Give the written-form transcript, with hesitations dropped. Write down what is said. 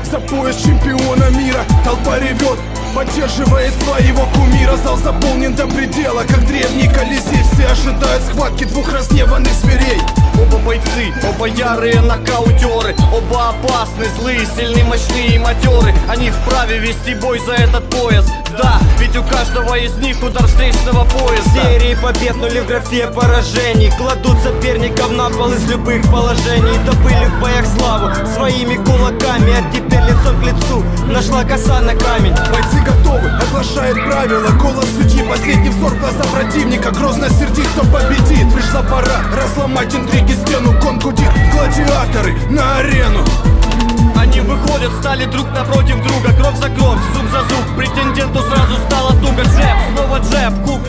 за пояс чемпиона мира. Толпа ревет, поддерживает своего кумира. Зал заполнен до предела, как древний Колизей. Все ожидают схватки двух разгневанных зверей. Оба бойцы, оба ярые нокаутеры, оба опасны, злые, сильные, мощные и матеры. Они вправе вести бой за этот пояс. Да, ведь у каждого из них удар встречного пояса. Серии побед, но ли в графе поражений. Кладут соперников на пол из любых положений. Добыли в боях славу своими кулаками, а теперь лицом к лицу нашла коса на камень. Бойцы готовы, оглашает правила. Голос судьи, последний взор в глаза противника. Грозно сердит, кто победит. Пришла пора разломать интриги, стену. Гон гудит, гладиаторы на арену. Они выходят, стали друг напротив друга. Кровь за кровь, зуб за зуб. Претенденту сразу стало туго. Джеб, снова джеб, кук.